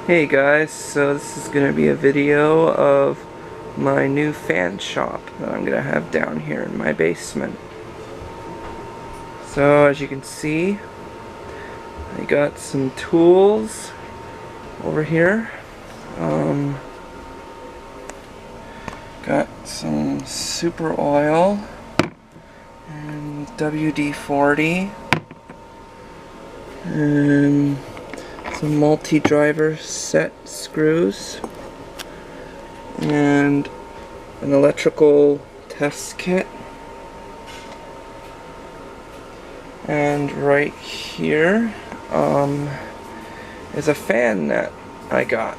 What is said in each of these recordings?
Hey guys, so this is going to be a video of my new fan shop that I'm going to have down here in my basement. So as you can see, I got some tools over here. Got some super oil and WD-40 and some multi-driver set screws and an electrical test kit, and right here is a fan that I got.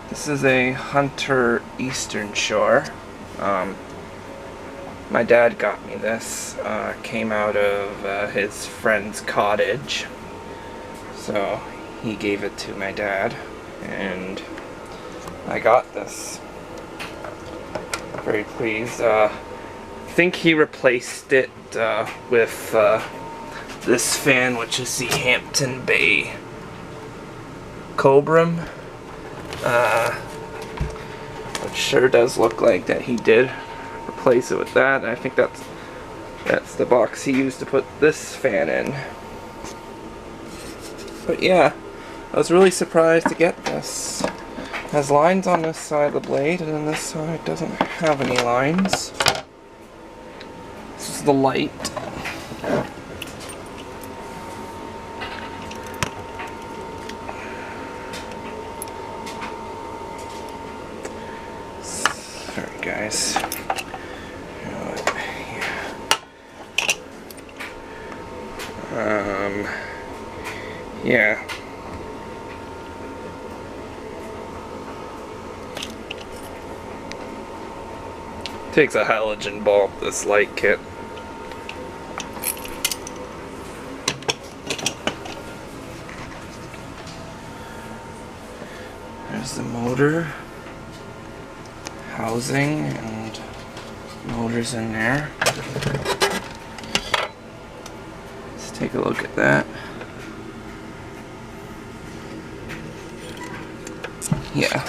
This is a Hunter Eastern Shore. My dad got me this. Came out of his friend's cottage, so he gave it to my dad, and I got this. Very pleased. I think he replaced it with this fan, which is the Hampton Bay Cobram. It sure does look like that he did replace it with that. I think that's the box he used to put this fan in. But yeah, I was really surprised to get this. It has lines on this side of the blade, and then this side doesn't have any lines. This is the light. Sorry guys. Yeah. Takes a halogen bulb, this light kit. There's the motor housing and motors in there. Let's take a look at that. Yeah,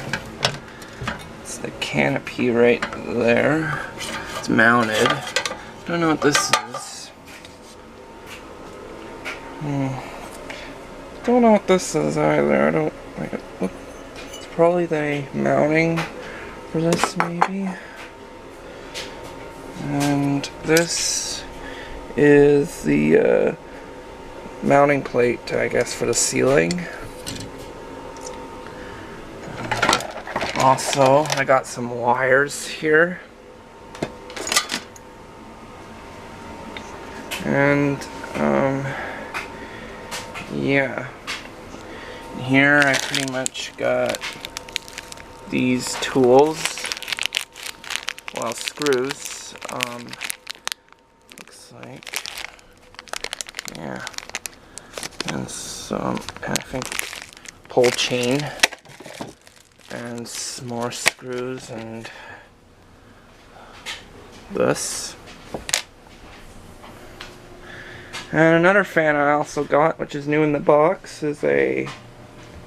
it's the canopy right there. It's mounted. Don't know what this is. Don't know what this is either. I don't like it. Look, it's probably the mounting for this, maybe. And this is the mounting plate, I guess, for the ceiling. Also, I got some wires here. And, yeah. Here I pretty much got these tools. Well, screws. Looks like. Yeah. And some, I think, pull chain. And some more screws and this. And another fan I also got, which is new in the box, is a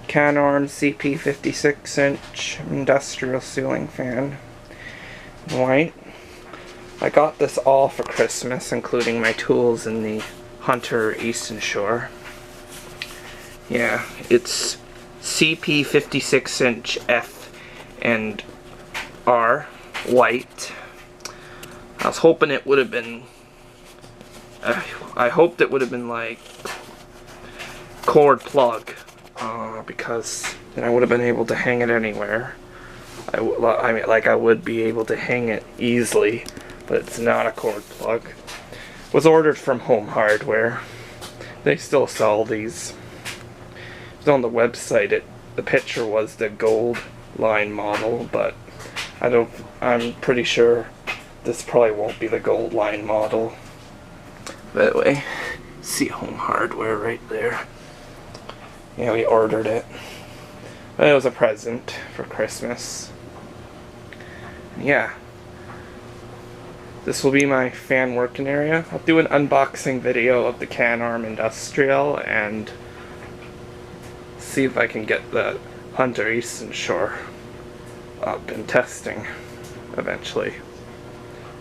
Canarm CP 56-inch industrial ceiling fan. White. I got this all for Christmas, including my tools in the Hunter Eastern Shore. Yeah, it's CP 56-inch F and R white. I was hoping it would have been I hoped it would have been like cord plug, because then I would have been able to hang it anywhere. I mean, like, I would be able to hang it easily, but it's not a cord plug. It was ordered from Home Hardware. They still sell these. It was on the website. The picture was the gold line model, but I'm pretty sure this probably won't be the gold line model. By the way, see Home Hardware right there. Yeah, we ordered it. But it was a present for Christmas. Yeah. This will be my fan working area. I'll do an unboxing video of the Canarm Industrial and see if I can get the Hunter Easton Shore up and testing eventually.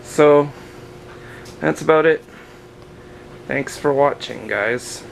So that's about it. Thanks for watching, guys.